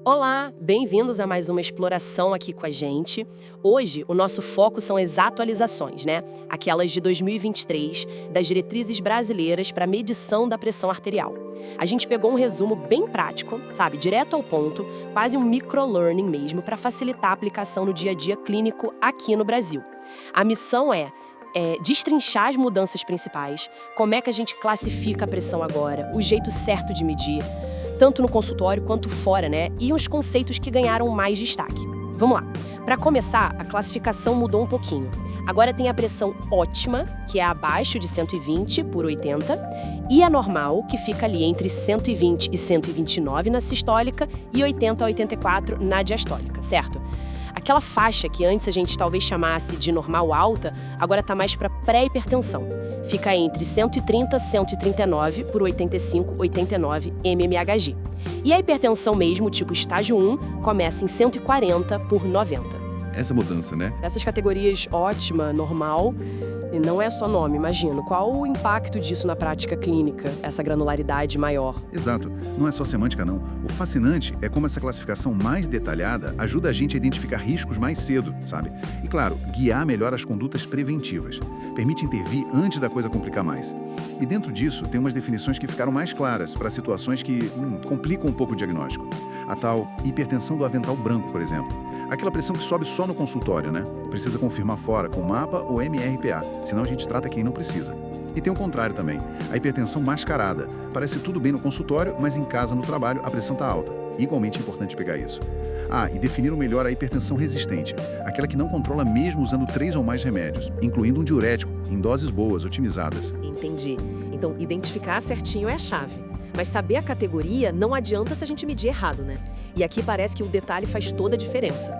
Olá, bem-vindos a mais uma exploração aqui com a gente. Hoje, o nosso foco são as atualizações, né? Aquelas de 2023, das diretrizes brasileiras para medição da pressão arterial. A gente pegou um resumo bem prático, sabe, direto ao ponto, quase um microlearning mesmo, para facilitar a aplicação no dia a dia clínico aqui no Brasil. A missão é destrinchar as mudanças principais, como é que a gente classifica a pressão agora, o jeito certo de medir, tanto no consultório quanto fora, né? E os conceitos que ganharam mais destaque. Vamos lá. Para começar, a classificação mudou um pouquinho. Agora tem a pressão ótima, que é abaixo de 120 por 80, e a normal, que fica ali entre 120 e 129 na sistólica e 80 a 84 na diastólica, certo? Aquela faixa que antes a gente talvez chamasse de normal alta, agora está mais para pré-hipertensão. Fica entre 130 e 139 por 85, 89 mmHg. E a hipertensão mesmo, tipo estágio 1, começa em 140 por 90. Essa mudança, né? Essas categorias ótima, normal, e não é só nome, imagino. Qual o impacto disso na prática clínica, essa granularidade maior? Exato. Não é só semântica, não. O fascinante é como essa classificação mais detalhada ajuda a gente a identificar riscos mais cedo, sabe? E, claro, guiar melhor as condutas preventivas. Permite intervir antes da coisa complicar mais. E dentro disso, tem umas definições que ficaram mais claras para situações que complicam um pouco o diagnóstico. A tal hipertensão do avental branco, por exemplo. Aquela pressão que sobe só no consultório, né? Precisa confirmar fora com MAPA ou MRPA, senão a gente trata quem não precisa. E tem o contrário também, a hipertensão mascarada. Parece tudo bem no consultório, mas em casa, no trabalho, a pressão está alta. Igualmente importante pegar isso. E definiram melhor a hipertensão resistente, aquela que não controla mesmo usando 3 ou mais remédios, incluindo um diurético, em doses boas, otimizadas. Entendi. Então, identificar certinho é a chave. Mas saber a categoria não adianta se a gente medir errado, né? E aqui parece que o detalhe faz toda a diferença.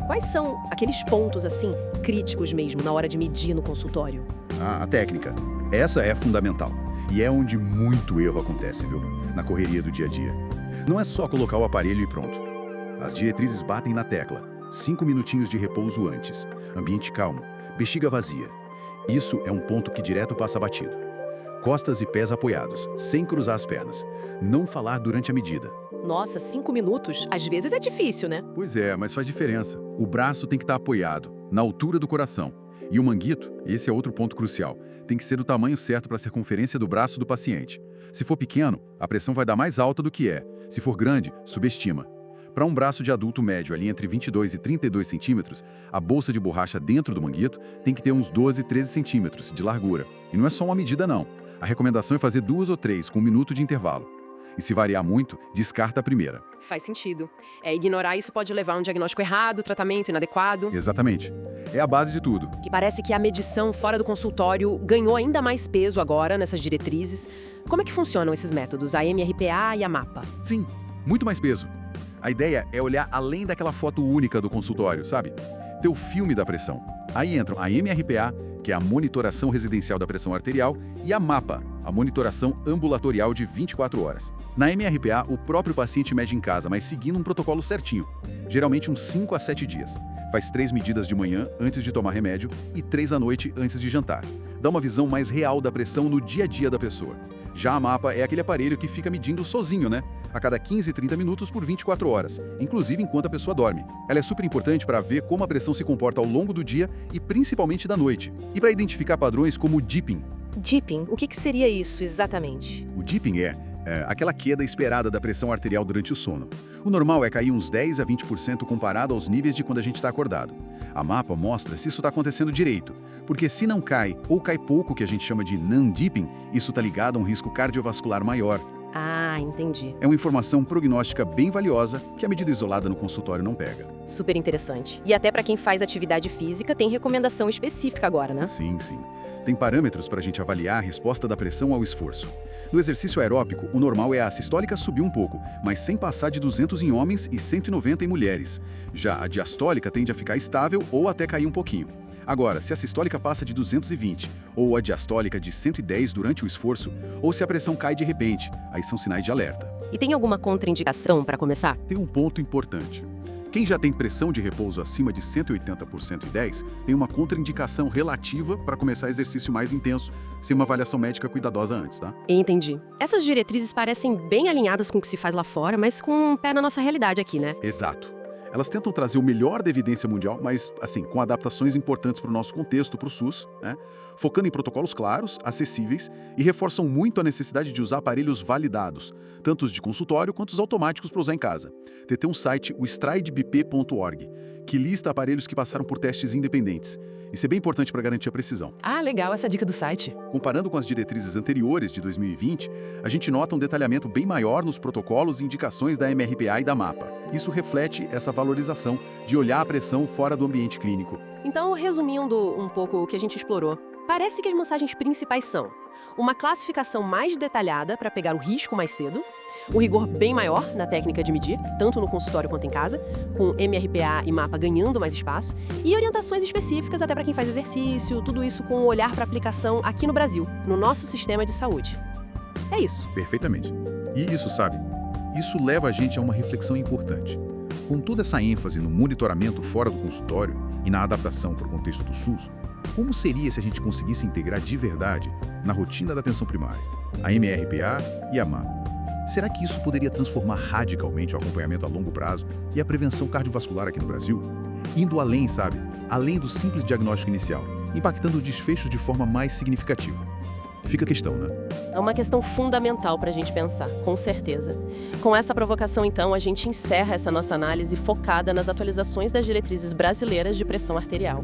Quais são aqueles pontos, assim, críticos mesmo, na hora de medir no consultório? A técnica. Essa é fundamental. E é onde muito erro acontece, viu? Na correria do dia a dia. Não é só colocar o aparelho e pronto. As diretrizes batem na tecla. 5 minutinhos de repouso antes. Ambiente calmo. Bexiga vazia. Isso é um ponto que direto passa batido. Costas e pés apoiados, sem cruzar as pernas. Não falar durante a medida. Nossa, 5 minutos? Às vezes é difícil, né? Pois é, mas faz diferença. O braço tem que estar apoiado, na altura do coração. E o manguito, esse é outro ponto crucial, tem que ser do tamanho certo para a circunferência do braço do paciente. Se for pequeno, a pressão vai dar mais alta do que é. Se for grande, subestima. Para um braço de adulto médio ali entre 22 e 32 centímetros, a bolsa de borracha dentro do manguito tem que ter uns 12, 13 centímetros de largura. E não é só uma medida, não. A recomendação é fazer 2 ou 3 com 1 minuto de intervalo. E se variar muito, descarta a primeira. Faz sentido. Ignorar isso pode levar a um diagnóstico errado, tratamento inadequado. Exatamente. É a base de tudo. E parece que a medição fora do consultório ganhou ainda mais peso agora nessas diretrizes. Como é que funcionam esses métodos, a MRPA e a MAPA? Sim, muito mais peso. A ideia é olhar além daquela foto única do consultório, sabe? Ter o filme da pressão. Aí entram a MRPA, que é a monitoração residencial da pressão arterial, e a MAPA, a monitoração ambulatorial de 24 horas. Na MRPA, o próprio paciente mede em casa, mas seguindo um protocolo certinho, geralmente uns 5 a 7 dias. Faz 3 medidas de manhã antes de tomar remédio e 3 à noite antes de jantar. Dá uma visão mais real da pressão no dia a dia da pessoa. Já a MAPA é aquele aparelho que fica medindo sozinho, né? A cada 15, 30 minutos por 24 horas, inclusive enquanto a pessoa dorme. Ela é super importante para ver como a pressão se comporta ao longo do dia e principalmente da noite. E para identificar padrões como o dipping. Dipping, o que seria isso exatamente? O dipping é aquela queda esperada da pressão arterial durante o sono. O normal é cair uns 10 a 20% comparado aos níveis de quando a gente está acordado. A MAPA mostra se isso está acontecendo direito, porque se não cai, ou cai pouco, que a gente chama de non-dipping, isso está ligado a um risco cardiovascular maior. Entendi. É uma informação prognóstica bem valiosa que a medida isolada no consultório não pega. Super interessante. E até para quem faz atividade física tem recomendação específica agora, né? Sim. Tem parâmetros para a gente avaliar a resposta da pressão ao esforço. No exercício aeróbico, o normal é a sistólica subir um pouco, mas sem passar de 200 em homens e 190 em mulheres. Já a diastólica tende a ficar estável ou até cair um pouquinho. Agora, se a sistólica passa de 220, ou a diastólica de 110 durante o esforço, ou se a pressão cai de repente, aí são sinais de alerta. E tem alguma contraindicação para começar? Tem um ponto importante. Quem já tem pressão de repouso acima de 180 por 110 tem uma contraindicação relativa para começar exercício mais intenso, sem uma avaliação médica cuidadosa antes, tá? Entendi. Essas diretrizes parecem bem alinhadas com o que se faz lá fora, mas com um pé na nossa realidade aqui, né? Exato. Elas tentam trazer o melhor da evidência mundial, mas, assim, com adaptações importantes para o nosso contexto, para o SUS, né? Focando em protocolos claros, acessíveis e reforçam muito a necessidade de usar aparelhos validados, tanto os de consultório quanto os automáticos para usar em casa. Tem um site, o stridebp.org, que lista aparelhos que passaram por testes independentes. Isso é bem importante para garantir a precisão. Ah, legal essa dica do site. Comparando com as diretrizes anteriores de 2020, a gente nota um detalhamento bem maior nos protocolos e indicações da MRPA e da MAPA. Isso reflete essa valorização de olhar a pressão fora do ambiente clínico. Então, resumindo um pouco o que a gente explorou, parece que as mensagens principais são uma classificação mais detalhada para pegar o risco mais cedo, um rigor bem maior na técnica de medir, tanto no consultório quanto em casa, com MRPA e MAPA ganhando mais espaço, e orientações específicas até para quem faz exercício, tudo isso com um olhar para aplicação aqui no Brasil, no nosso sistema de saúde. É isso. Perfeitamente. E isso, sabe, isso leva a gente a uma reflexão importante. Com toda essa ênfase no monitoramento fora do consultório e na adaptação para o contexto do SUS, como seria se a gente conseguisse integrar de verdade na rotina da atenção primária a MRPA e a MAPA? Será que isso poderia transformar radicalmente o acompanhamento a longo prazo e a prevenção cardiovascular aqui no Brasil? Indo além, sabe? Além do simples diagnóstico inicial, impactando o desfecho de forma mais significativa. Fica a questão, né? É uma questão fundamental para a gente pensar, com certeza. Com essa provocação, então, a gente encerra essa nossa análise focada nas atualizações das diretrizes brasileiras de pressão arterial.